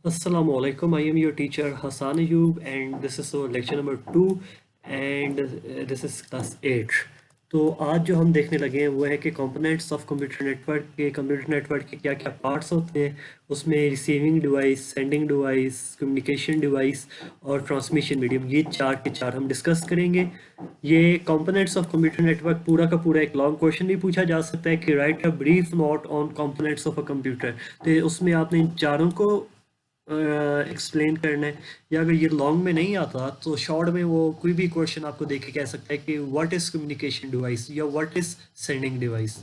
Assalamu alaikum. I am your teacher Hassan Ayub, and this is our lecture number 2, and this is class 8. तो आज जो हम देखने लगे हैं वो है कि कंपोनेंट्स ऑफ कंप्यूटर नेटवर्क के क्या क्या पार्ट्स होते हैं। उसमें receiving device, sending device, communication device और ट्रांसमिशन मीडियम, ये चार के चार हम डिस्कस करेंगे। ये कंपोनेंट्स ऑफ कंप्यूटर नेटवर्क पूरा का पूरा एक लॉन्ग क्वेश्चन भी पूछा जा सकता है कि right a brief note on components of a computer. तो उसमें आपने इन चारों को एक्सप्लेन करना है, या अगर ये लॉन्ग में नहीं आता तो शॉर्ट में वो कोई भी क्वेश्चन आपको देख के कह सकता है कि व्हाट इज कम्युनिकेशन डिवाइस या व्हाट इज सेंडिंग डिवाइस।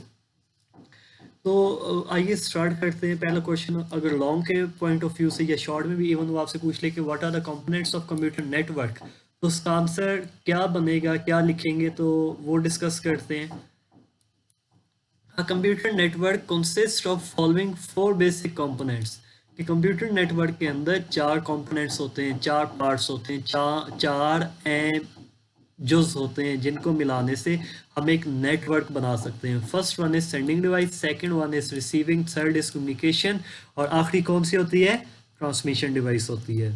तो आइए स्टार्ट करते हैं। पहला क्वेश्चन अगर लॉन्ग के पॉइंट ऑफ व्यू से या शॉर्ट में भी इवन वो आपसे पूछ ले कि what are the components of computer network, तो उसका आंसर क्या बनेगा, क्या लिखेंगे, तो वो डिस्कस करते हैं। A computer network consists of following four basic components। कि कंप्यूटर नेटवर्क के अंदर चार कंपोनेंट्स होते हैं, चार पार्ट्स होते हैं, चार जुज होते हैं जिनको मिलाने से हम एक नेटवर्क बना सकते हैं। First one is sending device, second one is receiving, third is communication और आखिरी कौन सी होती है? ट्रांसमिशन डिवाइस होती है।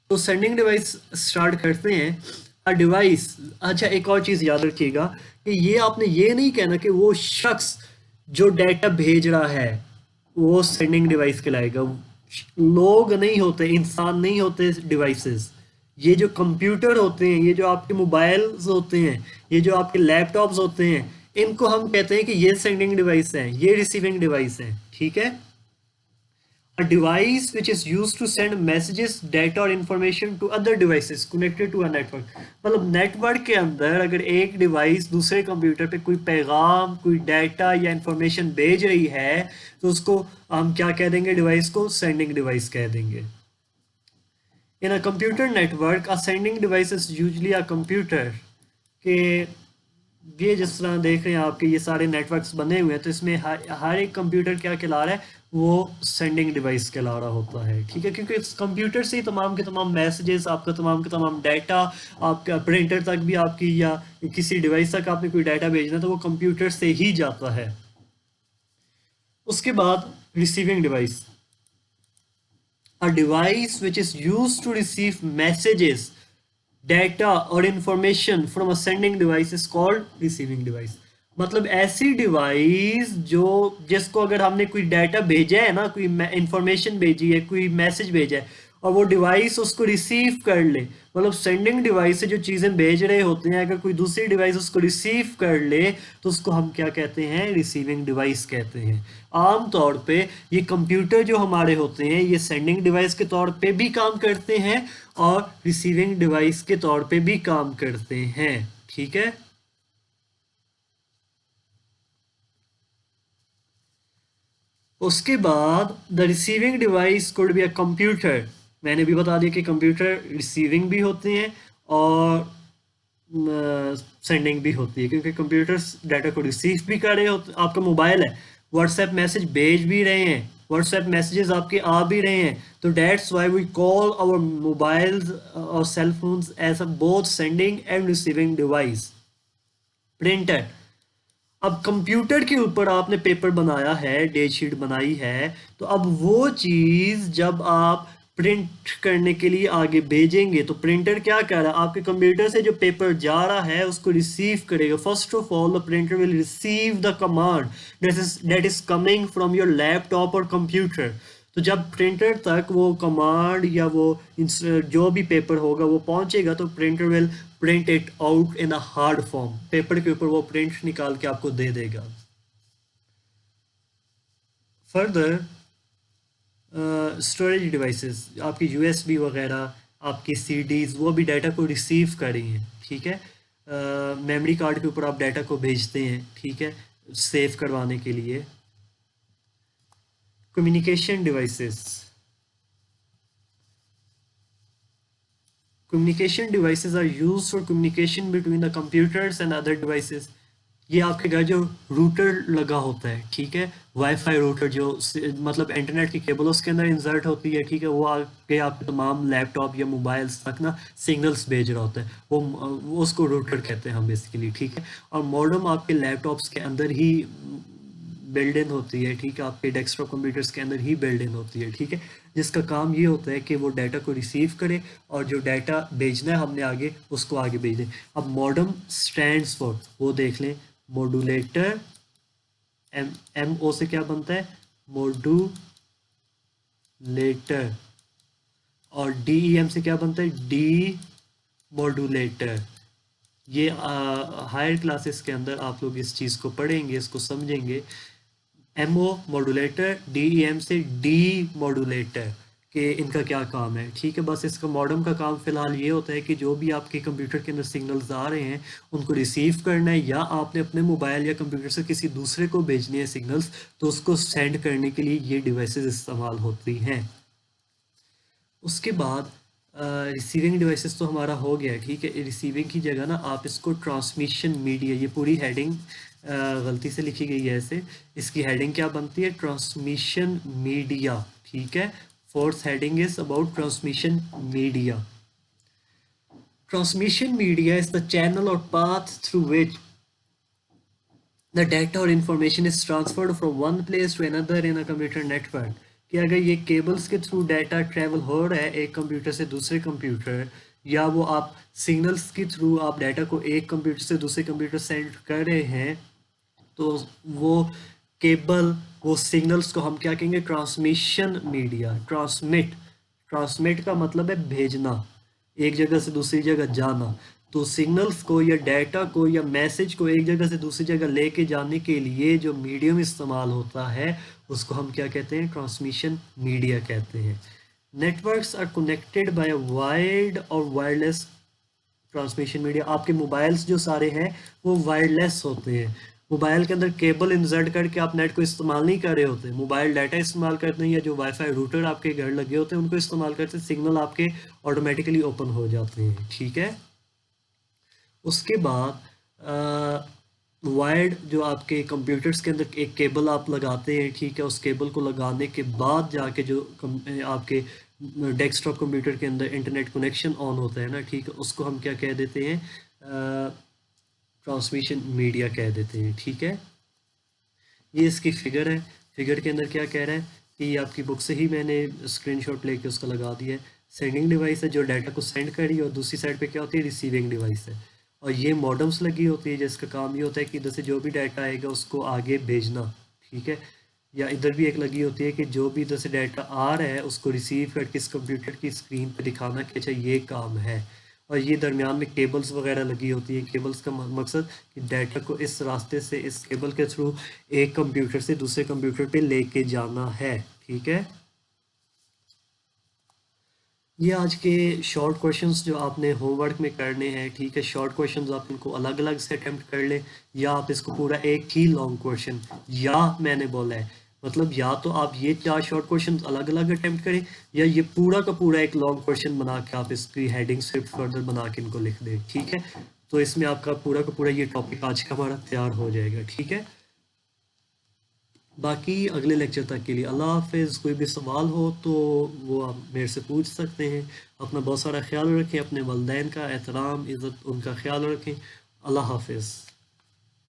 तो सेंडिंग डिवाइस स्टार्ट करते हैं। अ डिवाइस, अच्छा एक और चीज़ याद रखिएगा कि ये आपने ये नहीं कहना कि वो शख्स जो डाटा भेज रहा है वो सेंडिंग डिवाइस कहलाएगा। लोग नहीं होते, इंसान नहीं होते डिवाइसेस। ये जो कंप्यूटर होते हैं, ये जो आपके मोबाइल्स होते हैं, ये जो आपके लैपटॉप्स होते हैं, इनको हम कहते हैं कि ये सेंडिंग डिवाइस है, ये रिसीविंग डिवाइस है। ठीक है। A device which is used to send messages, data or information to other devices connected to a network। मतलब नेटवर्क के अंदर अगर एक डिवाइस दूसरे कंप्यूटर पे कोई पैगाम, कोई डाटा या इंफॉर्मेशन भेज रही है तो उसको हम क्या कह देंगे? डिवाइस को सेंडिंग डिवाइस कह देंगे। In a computer network a sending device is usually a computer. के ये जिस तरह देख रहे हैं आपके ये सारे नेटवर्क्स बने हुए हैं, तो इसमें हर एक कंप्यूटर क्या कहला रहा है? वो सेंडिंग डिवाइस कहला रहा होता है। ठीक है, क्योंकि इस कंप्यूटर से ही तमाम के तमाम मैसेजेस, आपका तमाम के तमाम डाटा, आपका प्रिंटर तक भी आपकी या किसी डिवाइस तक आपने कोई डाटा भेजना तो वो कंप्यूटर से ही जाता है। उसके बाद receiving device, a device which is use to receive messages, data और information from a sending device is called receiving device. मतलब ऐसी डिवाइस जो जिसको अगर हमने कोई डाटा भेजा है ना, कोई इंफॉर्मेशन भेजी है, कोई मैसेज भेजा है और वो डिवाइस उसको रिसीव कर ले, मतलब सेंडिंग डिवाइस से जो चीज़ें भेज रहे होते हैं अगर कोई दूसरी डिवाइस उसको रिसीव कर ले तो उसको हम क्या कहते हैं? रिसीविंग डिवाइस कहते हैं। आम तौर पे ये कंप्यूटर जो हमारे होते हैं ये सेंडिंग डिवाइस के तौर पे भी काम करते हैं और रिसीविंग डिवाइस के तौर पे भी काम करते हैं। ठीक है। उसके बाद the receiving device could be a computer. मैंने भी बता दिया कि कंप्यूटर रिसीविंग भी होते हैं और सेंडिंग भी होती है, क्योंकि कंप्यूटर्स डाटा को रिसीव भी कर रहे होते। आपका मोबाइल है, व्हाट्सएप मैसेज भेज भी रहे हैं, व्हाट्सएप मैसेजेस आपके आ भी रहे हैं, तो that's why we call our mobiles और cell phones as a both sending and receiving device. Printer, अब कंप्यूटर के ऊपर आपने पेपर बनाया है, डेट शीट बनाई है, तो अब वो चीज़ जब आप प्रिंट करने के लिए आगे भेजेंगे तो प्रिंटर क्या कर रहा है? आपके कंप्यूटर से जो पेपर जा रहा है उसको रिसीव करेगा। First of all the printer will receive the command that is coming from your laptop और कंप्यूटर। तो जब प्रिंटर तक वो कमांड या वो जो भी पेपर होगा वो पहुंचेगा तो printer will print it out in a hard form. Paper के ऊपर वो प्रिंट निकाल के आपको दे देगा। फर्दर स्टोरेज डिवाइसेस, आपकी यूएसबी वगैरह, आपकी सीडीज, वो भी डाटा को रिसीव कर रही हैं। ठीक है। मेमोरी कार्ड के ऊपर आप डाटा को भेजते हैं, ठीक है, सेव करवाने के लिए। Communication devices, communication devices are used for communication between the computers and other devices। ये आपके घर जो रूटर लगा होता है, ठीक है, वाईफाई रूटर जो मतलब इंटरनेट की केबल उसके अंदर इंसर्ट होती है, ठीक है, वो आके आपके तमाम लैपटॉप या मोबाइल्स तक ना सिग्नल्स भेज रहा होता है, वो उसको रूटर कहते हैं हम बेसिकली। ठीक है। और मॉडेम आपके लैपटॉप्स के अंदर ही बिल्ड इन होती है, ठीक है, आपके डेस्कटॉप कंप्यूटर्स के अंदर ही बिल्ड इन होती है, ठीक है, जिसका काम ये होता है कि वो डाटा को रिसीव करे और जो डाटा भेजना है हमने आगे उसको आगे भेज दें। अब मॉडेम स्टैंड्स फॉर, वो देख लें, मॉड्यूलेटर, एम ओ से क्या बनता है, मॉड्यूलेटर, और डी ई एम से क्या बनता है, डी मॉड्यूलेटर। ये हायर क्लासेस के अंदर आप लोग इस चीज़ को पढ़ेंगे, इसको समझेंगे। M O modulator, D E M से डी मॉड्यूलेटर कि इनका क्या काम है, ठीक है। बस इसका मॉडेम का काम फिलहाल ये होता है कि जो भी आपके कंप्यूटर के अंदर सिग्नल्स आ रहे हैं उनको रिसीव करना है, या आपने अपने मोबाइल या कंप्यूटर से किसी दूसरे को भेजने हैं सिग्नल्स, तो उसको सेंड करने के लिए ये डिवाइसेस इस्तेमाल होती हैं। उसके बाद रिसीविंग डिवाइसेस तो हमारा हो गया, ठीक है। रिसीविंग की जगह ना आप इसको ट्रांसमिशन मीडिया, ये पूरी हेडिंग गलती से लिखी गई है ऐसे, इसकी हेडिंग क्या बनती है, ट्रांसमिशन मीडिया, ठीक है। Fourth heading is about transmission media. Transmission media is the channel or path through which the data or information is transferred from one place to another in a computer network. कि अगर ये cables के through data travel हो रहा है एक computer से दूसरे कंप्यूटर, या वो आप सिग्नल्स के थ्रू आप डाटा को एक कंप्यूटर से दूसरे कंप्यूटर सेंड कर रहे हैं, तो वो केबल, वो सिग्नल्स को हम क्या कहेंगे, ट्रांसमिशन मीडिया। ट्रांसमिट का मतलब है भेजना, एक जगह से दूसरी जगह जाना। तो सिग्नल्स को या डाटा को या मैसेज को एक जगह से दूसरी जगह लेके जाने के लिए जो मीडियम इस्तेमाल होता है उसको हम क्या कहते हैं, ट्रांसमिशन मीडिया कहते हैं। Networks are connected by wired और वायरलेस ट्रांसमिशन मीडिया। आपके मोबाइल्स जो सारे हैं वो वायरलेस होते हैं, मोबाइल के अंदर केबल इंसर्ट करके आप नेट को इस्तेमाल नहीं कर रहे होते, मोबाइल डाटा इस्तेमाल करते हैं, या जो वाईफाई रूटर आपके घर लगे होते हैं उनको इस्तेमाल करते हैं, सिग्नल आपके ऑटोमेटिकली ओपन हो जाते हैं, ठीक है। उसके बाद वायर्ड, जो आपके कंप्यूटर्स के अंदर एक केबल आप लगाते हैं, ठीक है, उस केबल को लगाने के बाद जाके जो आपके डेस्कटॉप कंप्यूटर के अंदर इंटरनेट कनेक्शन ऑन होता है ना, ठीक है, उसको हम क्या कह देते हैं, ट्रांसमिशन मीडिया कह देते हैं, ठीक है। ये इसकी फिगर है, फिगर के अंदर क्या कह रहा है कि ये आपकी बुक से ही मैंने स्क्रीनशॉट लेके उसका लगा दिया है। सेंडिंग डिवाइस है जो डाटा को सेंड करी, और दूसरी साइड पे क्या होती है, रिसीविंग डिवाइस है। और ये मॉडेम्स लगी होती है जिसका काम ये होता है कि इधर से जो भी डाटा आएगा उसको आगे भेजना, ठीक है। या इधर भी एक लगी होती है कि जो भी इधर से डाटा आ रहा है उसको रिसीव करके इस कंप्यूटर की स्क्रीन पे दिखाना कि अच्छा ये काम है। और ये दरमियान में केबल्स वगैरह लगी होती है। केबल्स का मकसद कि डाटा को इस रास्ते से, इस केबल के थ्रू एक कंप्यूटर से दूसरे कंप्यूटर पे लेके जाना है, ठीक है। ये आज के शॉर्ट क्वेश्चंस जो आपने होमवर्क में करने हैं, ठीक है, शॉर्ट क्वेश्चंस आप इनको अलग अलग से अटेम्प्ट कर लें, या आप इसको पूरा एक ही लॉन्ग क्वेश्चन, या मैंने बोला है मतलब या तो आप ये 4 शॉर्ट क्वेश्चंस अलग अलग अटेम्प्ट करें, या ये पूरा का पूरा एक लॉन्ग क्वेश्चन बना के आप इसकी हेडिंग से फर्दर बना के इनको लिख दें, ठीक है। तो इसमें आपका पूरा का पूरा ये टॉपिक आज का हमारा तैयार हो जाएगा, ठीक है। बाकी अगले लेक्चर तक के लिए अल्लाह हाफिज़। कोई भी सवाल हो तो वो आप मेरे से पूछ सकते हैं। अपना बहुत सारा ख्याल रखें, अपने वालिदैन का एहतराम, इज़्ज़त, उनका ख्याल रखें। अल्लाह हाफिज़।